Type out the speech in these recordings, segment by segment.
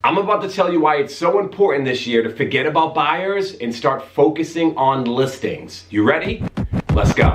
I'm about to tell you why it's so important this year to forget about buyers and start focusing on listings. You ready? Let's go.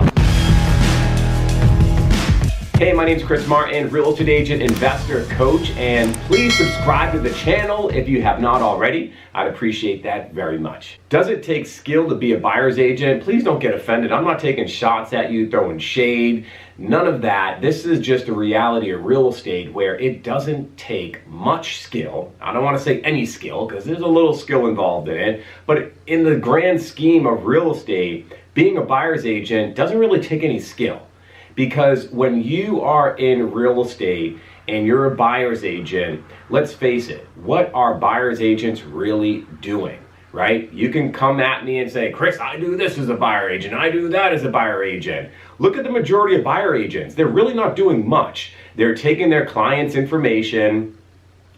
Hey, my name is Chris Martin, real estate agent, investor, coach, and please subscribe to the channel if you have not already. I'd appreciate that very much. Does it take skill to be a buyer's agent? Please don't get offended. I'm not taking shots at you, throwing shade, none of that. This is just a reality of real estate where it doesn't take much skill. I don't want to say any skill because there's a little skill involved in it, but in the grand scheme of real estate, being a buyer's agent doesn't really take any skill. Because when you are in real estate and you're a buyer's agent, let's face it, what are buyer's agents really doing, right? You can come at me and say, Chris, I do this as a buyer agent, I do that as a buyer agent. Look at the majority of buyer agents. They're really not doing much. They're taking their clients' information,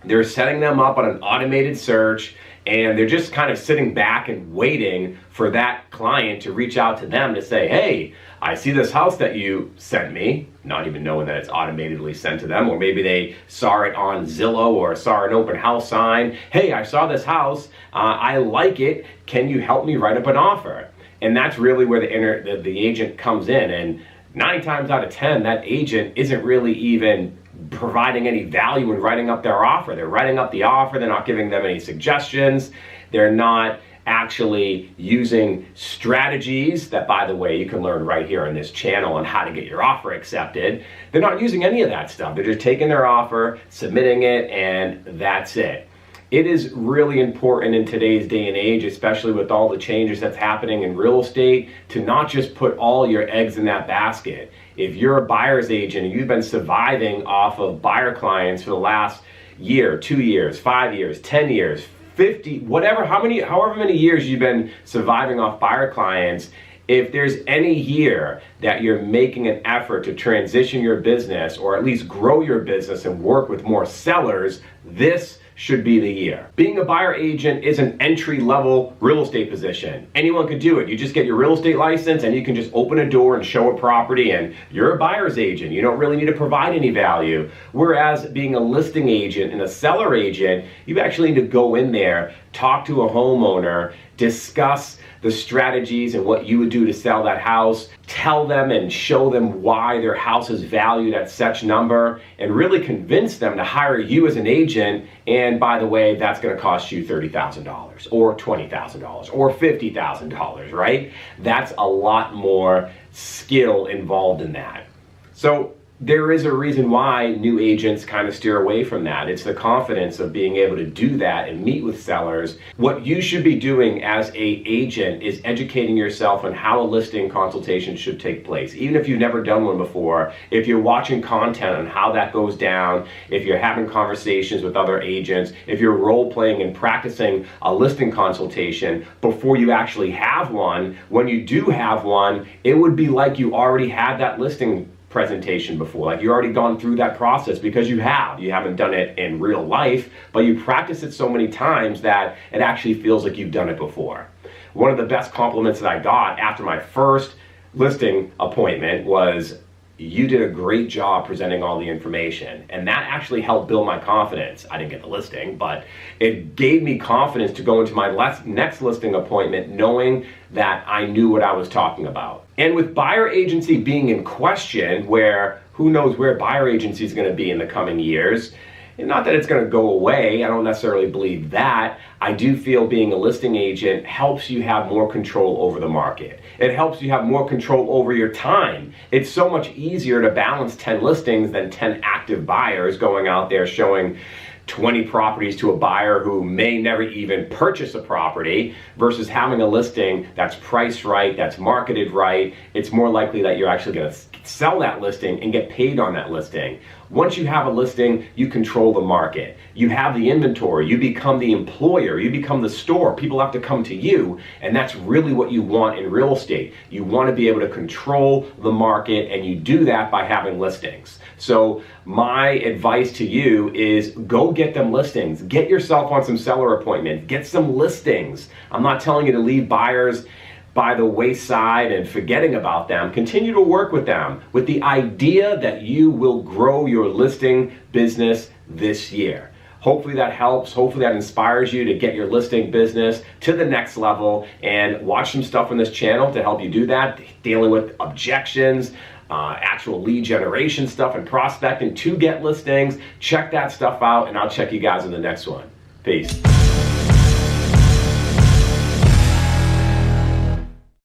they're setting them up on an automated search, and they're just kind of sitting back and waiting for that client to reach out to them to say, hey, I see this house that you sent me, not even knowing that it's automatically sent to them, or maybe they saw it on Zillow or saw an open house sign. Hey, I saw this house, I like it, can you help me write up an offer? And that's really where the agent comes in, and 9 times out of 10, that agent isn't really even providing any value in writing up their offer. They're writing up the offer, they're not giving them any suggestions, they're not actually using strategies that, by the way, you can learn right here on this channel on how to get your offer accepted. They're not using any of that stuff. They're just taking their offer, submitting it, and that's it. It is really important in today's day and age, especially with all the changes that's happening in real estate, to not just put all your eggs in that basket. If you're a buyer's agent and you've been surviving off of buyer clients for the last year, 2 years, 5 years, 10 years, 50, whatever, however many years you've been surviving off buyer clients, if there's any year that you're making an effort to transition your business or at least grow your business and work with more sellers, this should be the year. Being a buyer agent is an entry-level real estate position. Anyone could do it. You just get your real estate license and you can just open a door and show a property and you're a buyer's agent. You don't really need to provide any value. Whereas being a listing agent and a seller agent, you actually need to go in there, talk to a homeowner, discuss the strategies and what you would do to sell that house, tell them and show them why their house is valued at such number, and really convince them to hire you as an agent. And by the way, that's going to cost you $30,000 or $20,000 or $50,000, right? That's a lot more skill involved in that. So there is a reason why new agents kind of steer away from that. It's the confidence of being able to do that and meet with sellers. What you should be doing as an agent is educating yourself on how a listing consultation should take place. Even if you've never done one before, if you're watching content on how that goes down, if you're having conversations with other agents, if you're role playing and practicing a listing consultation before you actually have one, when you do have one, it would be like you already had that listing presentation before, like you already gone through that process, because you haven't done it in real life, but you practice it so many times that it actually feels like you've done it before. One of the best compliments that I got after my first listing appointment was, you did a great job presenting all the information. And that actually helped build my confidence. I didn't get the listing, but it gave me confidence to go into my next listing appointment knowing that I knew what I was talking about. And with buyer agency being in question, where who knows where buyer agency is going to be in the coming years, and not that it's going to go away, I don't necessarily believe that. I do feel being a listing agent helps you have more control over the market. It helps you have more control over your time. It's so much easier to balance 10 listings than 10 active buyers going out there showing 20 properties to a buyer who may never even purchase a property, versus having a listing that's priced right, that's marketed right. It's more likely that you're actually going to sell that listing and get paid on that listing. Once you have a listing, you control the market. You have the inventory. You become the employer. You become the store. People have to come to you, and that's really what you want in real estate. You want to be able to control the market, and you do that by having listings. So my advice to you is go get them listings. Get yourself on some seller appointments. Get some listings. I'm not telling you to leave buyers by the wayside and forgetting about them. Continue to work with them with the idea that you will grow your listing business this year. Hopefully that helps. Hopefully that inspires you to get your listing business to the next level, and watch some stuff on this channel to help you do that, dealing with objections, actual lead generation stuff and prospecting to get listings. Check that stuff out, and I'll check you guys in the next one. Peace.